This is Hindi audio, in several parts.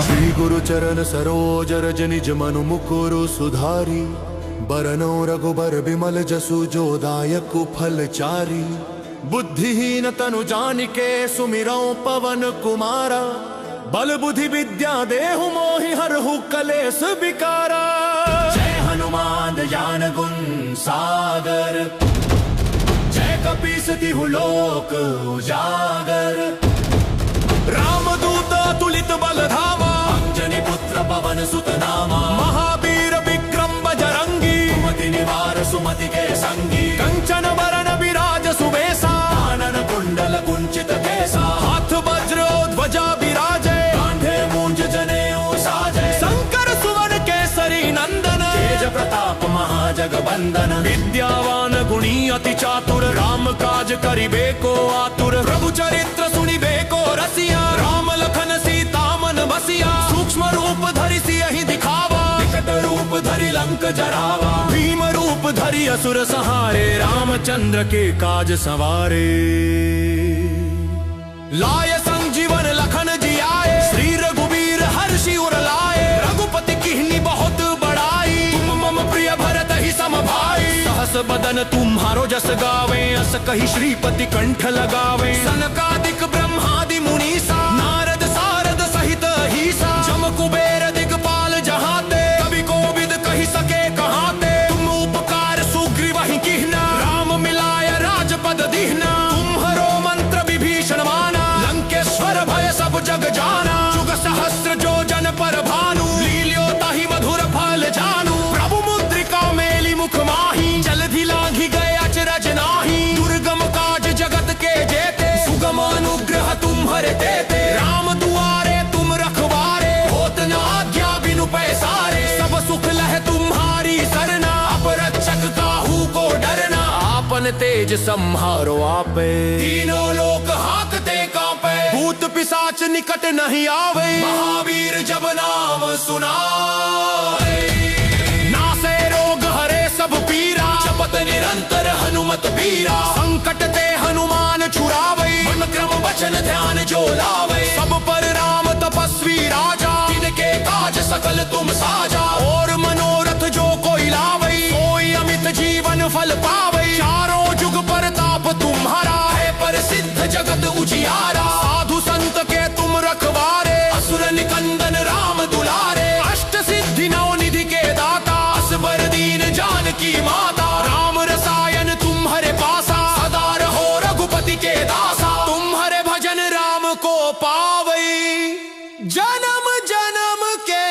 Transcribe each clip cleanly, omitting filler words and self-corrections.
श्री गुरु चरण सरोज रज निज मनु मुकुरु सुधारी, बरनौ रघुबर बिमल जसु जो दायक फल चारी। बुद्धिहीन तनु जानिके सुमिरौ पवन कुमारा, बल बुद्धि विद्या देहु मोहि हरहु कलेस विकारा। जय हनुमान ज्ञान गुण सागर, जय कपीस तिहु लोक उजागर। रामदूत तुलित बल धामा, अंजनी पुत्र पवन सुत नामा। महावीर विक्रम बजरंगी, सुमति निवार सुमति के संगी। कंचन बरन विराज सुबेसा, कानन कुंडल कुंचित केसा। हाथ वज्र ध्वजा विराजे, कांधे मूंज जनेऊ साजे। शंकर सुवन केसरी नंदन, तेज प्रताप महाजगवंदन। विद्यावान गुणी अति चातुर, राम काज करिबे को आतुर। प्रभु चरित्र सुनिबे को रसिया, राम लखन सीता मन बसिया। सूक्ष्म रूप धरि सियहि दिखावा, विकट रूप धरि लंक जरावा। भीम रूप धरि असुर सहारे, रामचंद्र के काज सवारे। लाय संजीवन लखन जियाए, श्री रघुबीर हर्षि उर लाए। रघुपति किन्हीं बहुत बड़ाई, तुम मम प्रिय भरत ही सम भाई। सहस बदन तुम्हारो जस गावे, अस कहि श्रीपति कंठ लगावे। सनकादिक ब्रह्मादि मुनीसा, नारद सारद सहित अहिसा। जम कुबेर दिगपाल जहाते, कवि कोविद कहि सके कहाते। तुम उपकार सुग्रीवहि कीन्हा, राम मिलाय राजपद दीन्हा। तुम्हरो मंत्र विभीषण माना, लंकेश्वर भय सब जग जाना। जुग सहस्र जो जन पर भानु, लील्योताहि मधुर फल जानू। प्रभु मुद्रिका मेली मुख माही, जलधि लांघि गए अचरज नाहि। दुर्गम काज जगत के जेते, सुगम अनुग्रह तुम्हरे देते। राम दुआरे तुम रखवारे, होत न आज्ञा बिनु पैसारे। सब सुख लह तुम्हारी सरना, अपरक्षक काहू को डरना। आपन तेज सम्हारो आपे, तीनों लोक हाकते कांपे। भूत पिशाच निकट नहीं आवे, महावीर जब नाम सुनाए। नासे रोग हरे सब पीरा, जपत निरंतर हनुमत बीरा। संकट ते हनुमान छुड़ावे, मन क्रम वचन ध्यान जो लावे। सब पर राम तपस्वी राजा, तिनके काज सकल तुम साजा। और मनोरथ जो कोई लावे, कोई अमित जीवन फल पावे। चारों जुग परताप तुम्हारा, है प्रसिद्ध जगत उजियारा। साधु संत के तुम रखवारे, असुर निकंदन राम दुलारे। अष्ट सिद्धि नौ निधि के दाता, असबर दीन जानकी माता। राम रसायन तुम्हारे पासा, सदा रहो रघुपति के दासा। तुम्हारे भजन राम को पावै, जन्म जन्म के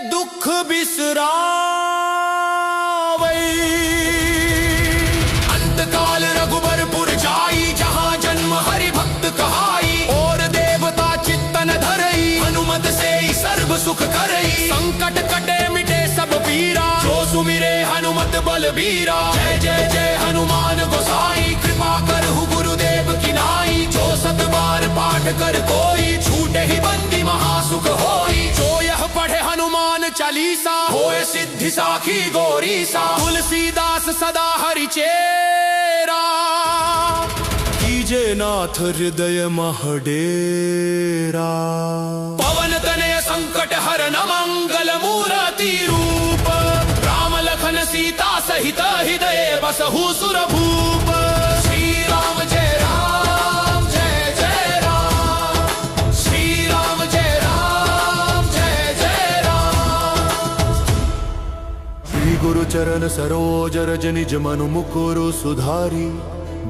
दुख बिसरावै। अंत काल रघुबरपुर जाई, जहाँ जन्म हरि भक्त कहाई। और देवता चित्तन धरई, हनुमत से ही सर्व सुख करई। संकट कटे मिटे सब पीरा, जो सुमिरे हनुमत बलबीरा। जय जय जय हनुमान गोसाई, कृपा करहु गुरुदेव की नाई। जो सत बार पाठ कर कोई, छूटे ही बंदी महासुख होई। जो यह पढ़े हनुमान चालीसा, होए सिद्धि साखी गौरीसा। तुलसीदास सदा हरि चेरा, कीजे नाथ हृदय मह डेरा। पवन तनय संकट हरन मंगल मूर्ति रूप। राम लखन सीता सहित हृदय बसहु सुर भूप। श्री राम जय राम जय जय राम। श्री राम जय राम जय जय राम। श्री गुरु चरण सरोज रज निज मनु मुकुरु सुधारी।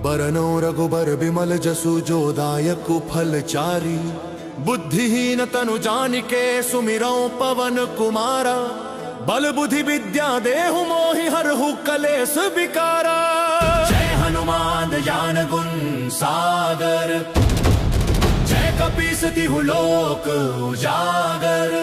बरनौ रघुबर बिमल जसु जो दायक फल चारी। बुद्धिहीन तनु जानिके सुमिरौ पवन कुमारा। बल बुद्धि विद्या देहु मोहि हरहु कलेस विकारा। जय हनुमान ज्ञान गुण सागर, जय कपीस तिहु लोक उजागर।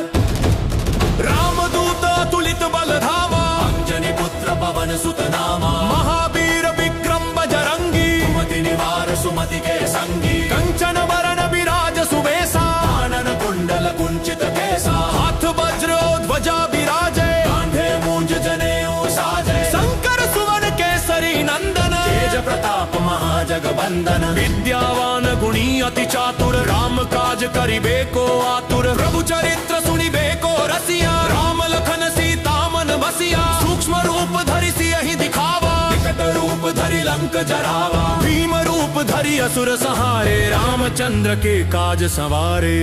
रामदूत तुलित बल धामा, अंजनी पुत्र पवन सुत नामा। महावीर विक्रम बजरंगी, सुमति निवार सुमति के संगी। कंचन बरन विराज सुबेसा, कानन कुंडल कुंचित केसा। हाथ वज्र ध्वजा विराजे, कांधे मूंज जनेऊ साजे। शंकर सुवन केसरी महाजगबंदन। विद्यावान गुणी अति चातुर राम काज करिबे को आतुर। प्रभु चरित्र सुनिबे को रसिया राम लखन सीता मन बसिया। सूक्ष्म रूप धरि सियहि दिखावा विकट रूप धरि लंक जरावा। भीम रूप धरि असुर सहारे रामचंद्र के काज संवारे।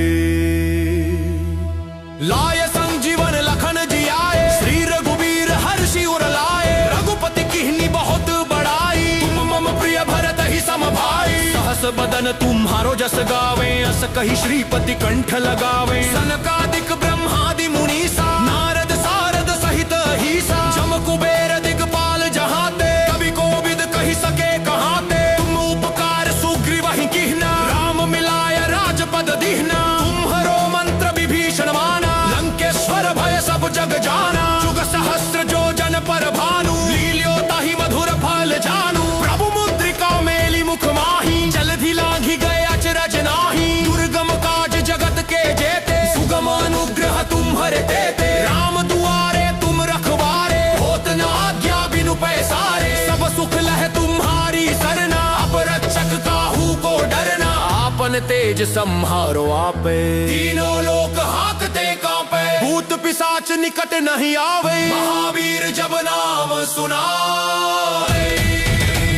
लाय संजीवन लखन जियाए श्री रघुबीर हर्षि उर लाए। रघुपति किन्हीं बहुत बड़ाई तुम मम प्रिय भरत ही सम भाई। सहस बदन तुम्हारो जस गावे अस कहि श्रीपति कंठ लगावे। सनकादिक ब्रह्मादि मुनीसा नारद सारद सहित अहिसा। जम कुबेर दिगपाल जहाते कवि कोविद कहि सके कहाते। तुम उपकार सुग्रीव ही किहना राम मिलाय राजपद दिहना। तुम्हरो मंत्र विभीषण माना लंकेश्वर भय सब जग जाना। जुग सहस्त्र जो जन पर भानु लील्यो ताहि मधुर फल जानू। प्रभु मुद्रिका मेली मुख माही जलधि लांघि गए अचरज नाही। दुर्गम काज जगत के जेते सुगम अनुग्रह तुम्हरे तेते। राम दुआरे तुम रखवारे होत न आज्ञा बिनु पैसारे। सब सुख लह तुम्हारी सरना अब रक्षक काहू को डरना। आपन तेज सम्हारो आपे तीनों लोक हाकते कांपे। भूत पिशाच निकट नहीं आवे। महावीर जब नाम सुनाए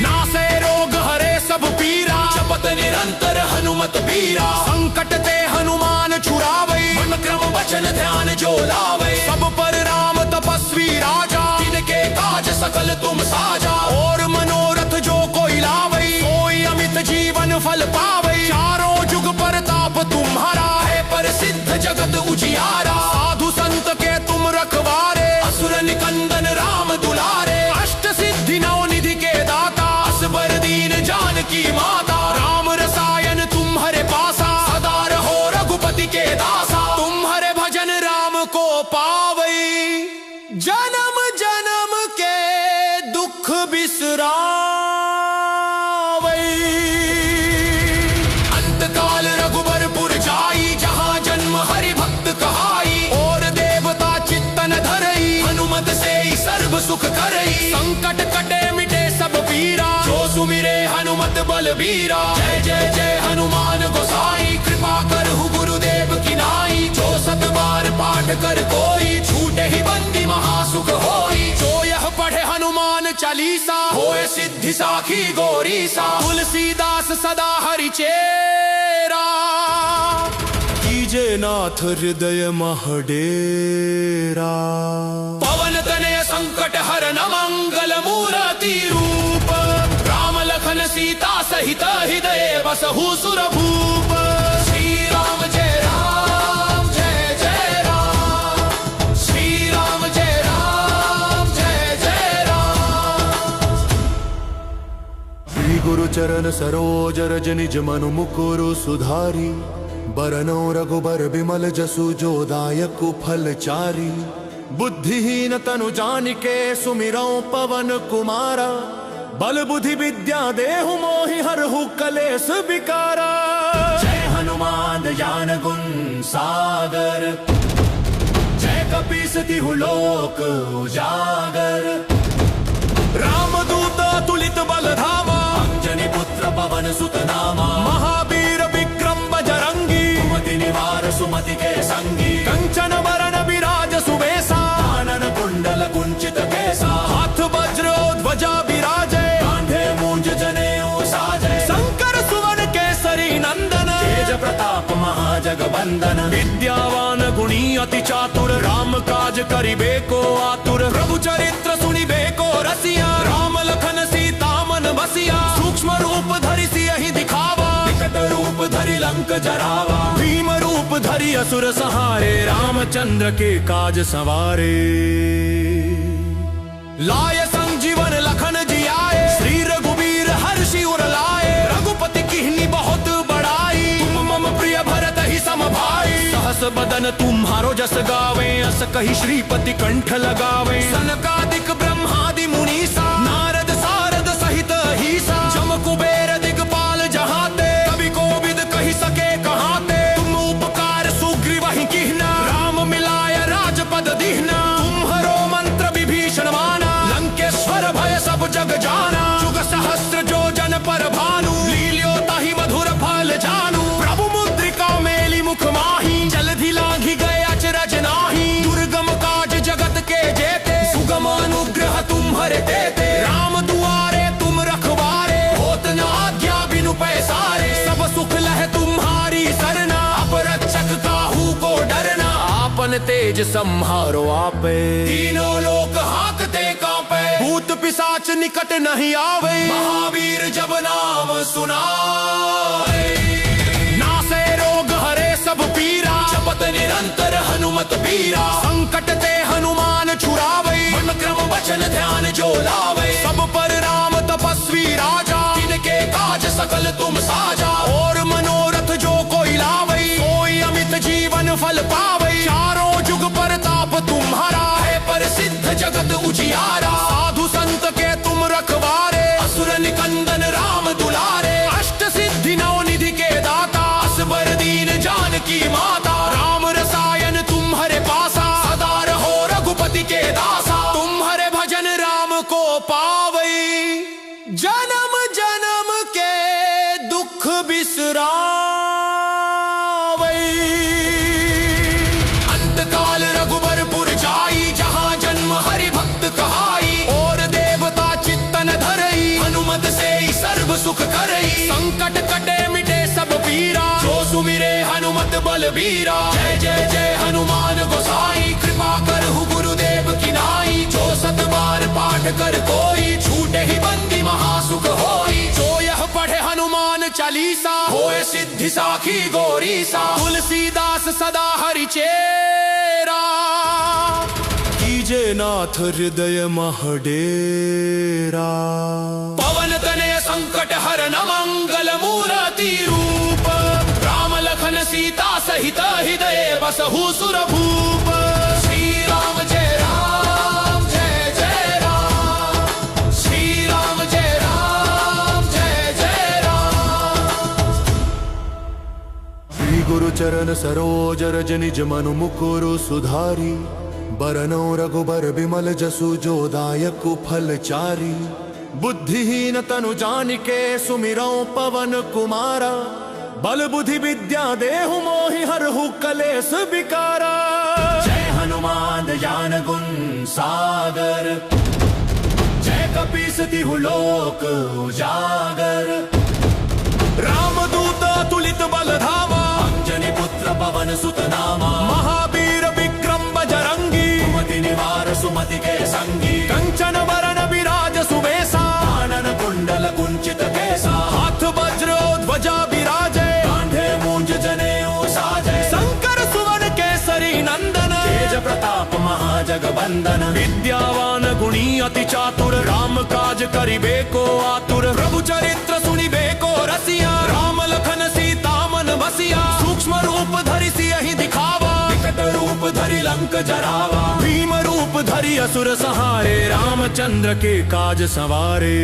नासे रोग हरे सब पीरा। जपत निरंतर हनुमत बीरा। संकट ते हनुमान छुड़ावे। मन क्रम वचन ध्यान जो लावे। सब पर राम तपस्वी राजा। तिनके काज सकल तुम साजा। और मनोरथ जो कोई लावे कोई अमित जीवन फल पावे। चारों जुग परताप तुम्हारा है प्रसिद्ध जगत उजियारा। साधु संत के तुम रखवारे। असुर निकंदन राम दुलारे। अष्ट सिद्धि नौ निधि के दाता। असबर दीन जानकी माता। राम रसायन तुम्हारे पासा। सदा रहो रघुपति के दासा। तुम्हारे भजन राम को पावै जन्म जन्म के दुख बिसरावै। अंत काल रघुबरपुर जाई जहाँ जन्म हरि भक्त कहाई। और देवता चित्तन धरई हनुमत से ही सर्व सुख करई। संकट कटे मिटे सब पीरा। जो सुमिरे हनुमत बलबीरा। जय जय जय हनुमान गोसाई। कृपा करहु गुरुदेव की नाई। जो सत बार पाठ कर कोई छूटे ही बंदी महासुख होई। जो यह पढ़े हनुमान चालीसा होए सिद्धि साखी गौरीसा। तुलसीदास सदा हरि चेरा। कीजे नाथ हृदय मह डेरा। पवन तनय संकट हरन मंगल मूर्ति रूप। राम लखन सीता सहित हृदय बसहु सुर भूप। श्री राम जय राम जय जय राम। श्री राम जय राम जय जय राम। श्री गुरु चरण सरोज रज निज मनु मुकुरु सुधारी। बरनौ रघुबर बिमल जसु जो दायक फल चारी। बुद्धिहीन तनु जानिके सुमिरौ पवन कुमारा। बल बुद्धि विद्या देहु मोहि हरहु कलेस विकारा। जय हनुमान ज्ञान गुण सागर। जय कपीस तिहु लोक उजागर। रामदूत तुलित बल धामा। अंजनी पुत्र पवन सुत नामा। महावीर विक्रम बजरंगी। सुमति निवार सुमति के संगी। कंचन वरण विराज सुबेसा। कानन कुंडल कुंचित केसा। हाथ वज्र ध्वजा विराजे। कांधे मूंज जनेऊ साजे। शंकर सुवन केसरी नंदन। तेज प्रताप महाजगबंदन। विद्यावान गुणी अति चातुर राम काज करिबे को आतुर। प्रभु चरित्र सुनिबे को रसिया राम लखन सीता मन बसिया। सूक्ष्म रूप धरि सियहि दिखावा विकट रूप धरि लंक जरावा। भीम रूप धरि असुर सहारे रामचंद्र के काज संवारे। लाय संजीवन लखन जियाए श्री रघुबीर हर्षि उर लाए। रघुपति किन्हीं बहुत बड़ाई तुम मम प्रिय भरत ही सम भाई। सहस बदन तुम्हारो जस गावे अस कहि श्रीपति कंठ लगावे। सनकादिक ब्रह्मादि मुनीसा नारद सारद सहित अहिसा। जम कुबेर दिगपाल जहाते कवि कोविद कहि सके कहाते। तुम उपकार सुग्रीव ही किहना राम मिलाय राजपद दिहना। तुम्हरो मंत्र विभीषण माना लंकेश्वर भय सब जग जाना। जुग सहस्त्र जो जन पर भानु तेज संहारो आपे। तीनों लोक हाँकते कांपे, भूत पिशाच निकट नहीं आवे। महावीर जब नाम सुनाए, नासे रोग हरे सब पीरा। जपत निरंतर हनुमत बीरा। संकट ते हनुमान छुड़ावे। मन क्रम वचन ध्यान जो लावे। सब पर राम तपस्वी राजा। तिनके काज सकल तुम साजा। और मनोरथ जो कोई लावे, कोई अमित जीवन फल पावे। चारों जुग परताप तुम्हारा है प्रसिद्ध जगत उजियारा। साधु संत के तुम रखवारे। असुर निकंदन राम दुलारे। अष्ट सिद्धि नौ निधि के दाता। असबर दीन जानकी माता। राम रसायन तुम हरे पासा। सदा रहो रघुपति के दासा। तुम हरे भजन राम को पावे। जन्म जन्म के दुख बिसरावे। अंतकाल रघुबरपुर जाई। जहाँ जन्म हरि भक्त कहाई। और देवता चित्तन धरई। हनुमत से ही सर्व सुख करई। संकट कटे मिटे सब पीरा। जो सुमिरे हनुमत बलबीरा। जय जय जय हनुमान गोसाई। कृपा करहु गुरुदेव की नाई। जो सत बार पाठ कर कोई, छूटे ही बंदी महासुख होई। जो यह पढ़े हनुमान चालीसा, होए सिद्धि साखी गौरीसा। तुलसीदास सदा हरि चेरा। कीजे नाथ हृदय महडेरा। पवन तनय संकट हरन मंगल मूर्ति रूप। राम लखन सीता सहित हृदय बसहु सुर भूप। श्री राम जय राम जय जय राम। श्री राम जय राम जय जय राम। श्री गुरु चरण सरोज रज निज मनु मुकुरु सुधारी। बरनौ रघुबर बिमल जसु जो दायक फल चारी। बुद्धिहीन तनु जानिके सुमिरौ पवन कुमारा। बल बुद्धि विद्या देहु मोहि हरहु कलेस विकारा। जय हनुमान ज्ञान गुण सागर। जय कपीस तिहु लोक उजागर। रामदूत तुलित बल धामा। अंजनी पुत्र पवन सुत नामा। महावीर विक्रम बजरंगी। सुमति निवार सुमति के संगी। कंचन वरण विराज सुबेसा। कानन कुंडल कुंचित केसा। हाथ वज्र ध्वजा विराजे। कांधे मूंज जनेऊ साजे। शंकर सुवन केसरी नंदन। तेज प्रताप महाजगबंदन। विद्यावान गुणी अति चातुर। राम काज करिबे को आतुर। प्रभु चरित्र सुनिबे को रसिया। राम लखन सीता मन बसिया। सूक्ष्म रूप धरि सियहि दिखावा। विकट रूप धरि लंक जरावा। भीम रूप धरि असुर सहारे। रामचंद्र के काज सवारे।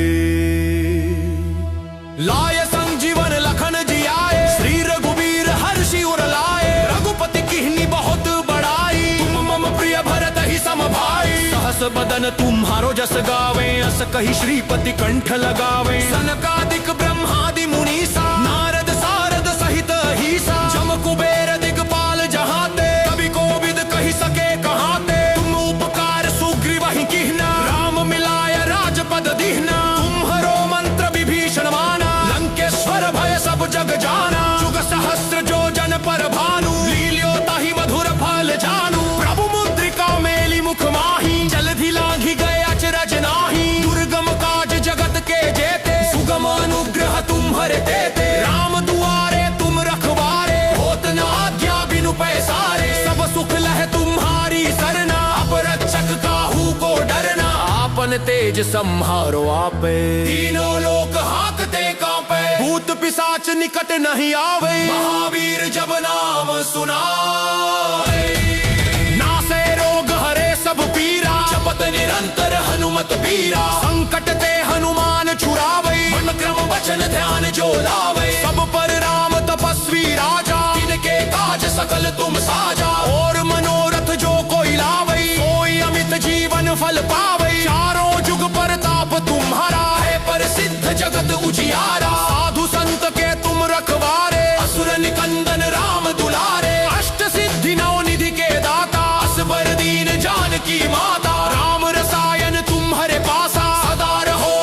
लाय संजीवन लखन जियाए। श्री रघुबीर हर्षि उर लाए। रघुपति किन्ही बहुत बड़ाई। तुम मम प्रिय भरत ही सम भाई। सहस बदन तुम्हारो जस गावे। अस कहि श्रीपति कंठ लगावे। सनकादिक ब्रह्मादि मुनीसा। नारद सारद सहित अहिसा। जम कुबेर दिगपाल जहाते। कवि कोविद कहि सके कहाते। तुम उपकार सुग्रीव ही कीन्हा। राम मिलाय राजपद दीन्हा। तुम्हरो मंत्र विभीषण माना। लंकेश्वर भय सब जग जाना। जुग सहस्त्र जो जन पर भानु। लील्यो ताहि मधुर फल जानू। प्रभु मुद्रिका मेली मुख माही। जलधि लांघि गए अचरज नाही। दुर्गम काज जगत के जेते। सुगम अनुग्रह तुम्हरे तेते। राम दुआरे तुम रखवारे। होत न आज्ञा बिनु पैसारे। सब सुख लह तुम्हारी सरना। अब रक्षक काहू को डरना। आपन तेज संहारो आपे। तीनों लोक हाँकते कांपे। भूत पिशाच निकट नहीं आवे। महावीर जब नाम सुनाए, नासे रोग हरे सब पीरा। जपत निरंतर हनुमत बीरा। संकट ते हनुमान छुड़ावे। मन क्रम वचन ध्यान जो लावे। सब पर राम तपस्वी राजा। तिनके काज सकल तुम साजा। और मनोरथ जो कोई लावे, कोई अमित जीवन फल पावे। चारों जुग परताप तुम्हारा है प्रसिद्ध जगत उजियारा। साधु संत के तुम रखवारे। असुर निकंदन राम दुलारे। अष्ट सिद्धि नौ निधि के दाता। असबर दीन जानकी माता। राम रसायन तुम हरे पासा। सदा रहो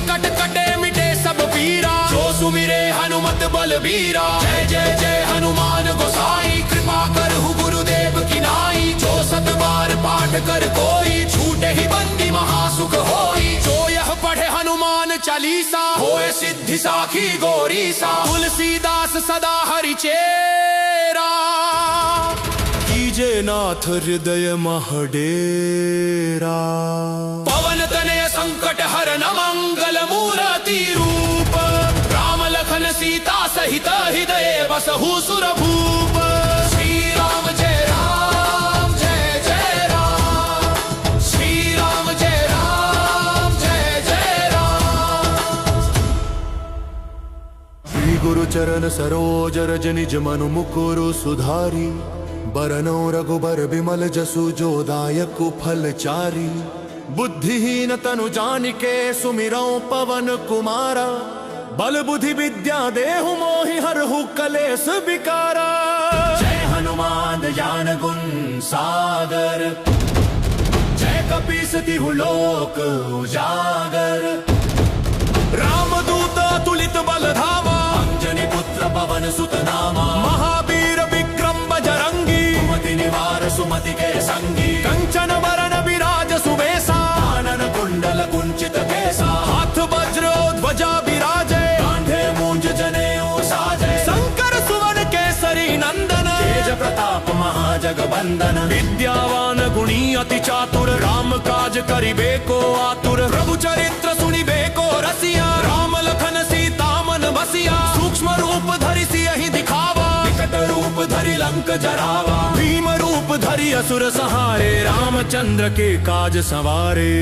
संकट कटे मिटे सब पीरा, जो सुमिरे हनुमत बलबीरा। जय जय जय हनुमान गोसाई, कृपा करहु गुरुदेव की नाई। जो सत बार पाठ कर कोई, छूटे ही बंदी महासुख होई। जो यह पढ़े हनुमान चालीसा, होए सिद्धि साखी गौरीसा। तुलसीदास सदा हरि चेरा, कीजे नाथ हृदय महडेरा। पवन तनय संकट हरन मंगल मूर्ति रूप, राम लखन सीता सहित हृदय बसहु सुरभूप। श्री राम जय राम जय जय राम, श्री राम जय राम जय जय राम। श्री गुरु चरण सरोज रज निज मनु मुकुरु सुधारी। बरनौ रघुबर बिमल जसु जो दायक फल चारी। बुद्धिहीन तनु जानिके सुमिरौ पवन कुमारा। बल बुद्धि विद्या देहु मोहि हरहु कलेस विकारा। जय हनुमान ज्ञान गुण सागर, जय कपीस तिहु लोक उजागर। रामदूत तुलित बल धामा, अंजनी पुत्र पवन सुत नामा। महावीर विक्रम बजरंगी, सुमति निवार सुमति के संगी। कंचन बरन विराज सुबेसा, कानन कुंडल कुंचित केसा। हाथ वज्र ध्वजा विराजे, कांधे मूंज जनेऊ साजे। शंकर सुवन केसरी नंदन, तेज प्रताप महाजगबंदन। विद्यावान गुणी अति चातुर, राम काज करिबे को आतुर। प्रभु चरित्र सुनिबे को रसिया, राम लखन सीता मन बसिया। सूक्ष्म रूप धरि सियहि दिखावा, विकट रूप धरि लंक जरावा। भीम रूप धरि असुर सहारे, रामचंद्र के काज सवारे।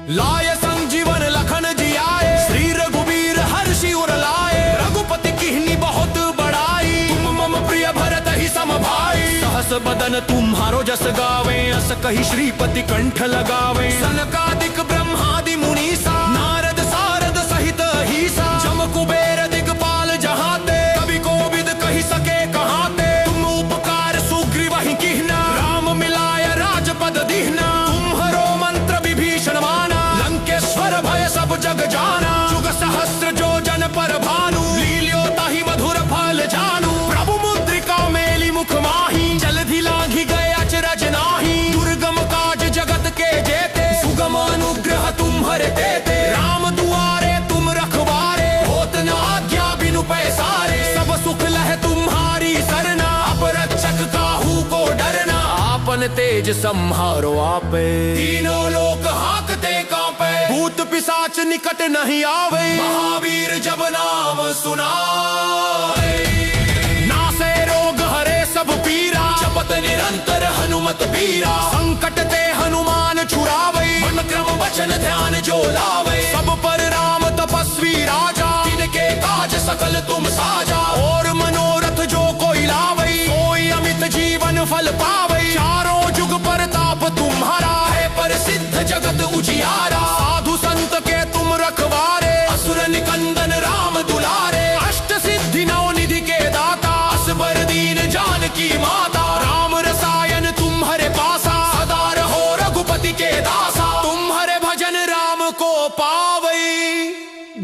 लाय संजीवन लखन जियाए, श्री रघुबीर हर्षि उर लाए। रघुपति किन्हीं बहुत बड़ाई, तुम मम प्रिय भरत ही सम भाई। सहस बदन तुम्हारो जस गावे, अस कहि श्रीपति कंठ लगावे। सनकादिक ब्रह्मादि मुनीसा, नारद सारद सहित अहीसा। जम कुबेर दिगपाल जहाते, कवि कोविद कहि सके कहाते। तुम उपकार सुग्रीव ही कीन्हा, राम मिलाय राजपद दीन्हा। तुम्हरो मंत्र विभीषण माना, लंकेश्वर भय सब जग जाना। जुग सहस्र जो जन पर भानु, लील्यो ताहि मधुर फल जानू। प्रभु मुद्रिका मेली मुख माही, जलधि लांघि गए अचरज नाहि। दुर्गम काज जगत के जेते, सुगम अनुग्रह तुम्हरे तेते। राम दुआरे तुम रखवारे, होत न आज्ञा बिनु पैसारे। सब सुख लह तुम्हारी सरना, अपरक्षक काहू को डरना। आपन तेज सम्हारो आपे, तीनों लोक हांकते कांपे। भूत पिशाच निकट नहीं आवे। महावीर जब नाम सुनाए, नासे रोग हरे सब पीरा। जपत निरंतर हनुमत बीरा। संकट ते हनुमान छुड़ावे, मन क्रम वचन ध्यान जो लावे। सब पर राम तपस्वी राजा। तिनके काज सकल तुम साजा। और मनोरथ जो कोई लावे, कोई अमित जीवन फल पावे। चारों जुग परताप तुम्हारा, है प्रसिद्ध जगत उजियारा। साधु संत के तुम रखवारे। असुर निकंदन राम दुलारे। अष्ट सिद्धि नौ निधि के दाता, असबर दीन जानकी माता। राम रसायन तुम्हारे पासा, सदा रहो रघुपति के दासा। तुम्हारे भजन राम को पावै।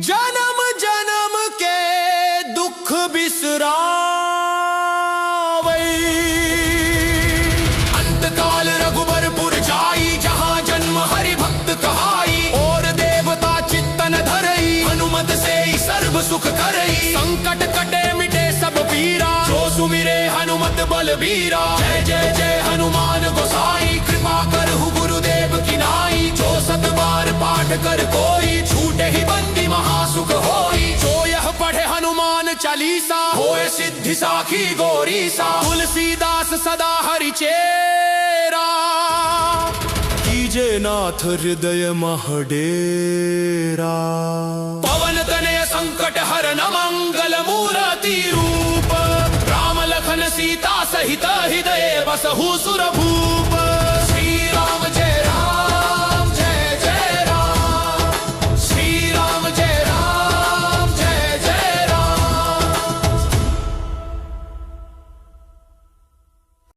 जन्म जन्म के दुख बिसरावै। अंत काल रघुबरपुर जाई, जहाँ जन्म हरि भक्त कहाई। और देवता चित्तन धरई, हनुमत से ही सर्व सुख करई। संकट कटे मिटे सब पीरा। जो सुमिरे हनुमत बलबीरा। जय जय जय हनुमान गोसाई, कृपा करहु गुरुदेव की नाई। जो सत बार पाठ कर कोई, छूटे ही बंदी महासुख होई। जो यह पढ़े हनुमान चालीसा, होए सिद्धि साखी गौरीसा। तुलसीदास सदा हरि चेरा। कीजे नाथ हृदय महडेरा। पवन तनय संकट हरन मंगल मूर्ति रूप, राम लखन सीता सहित हृदय बसहु सुरभूप।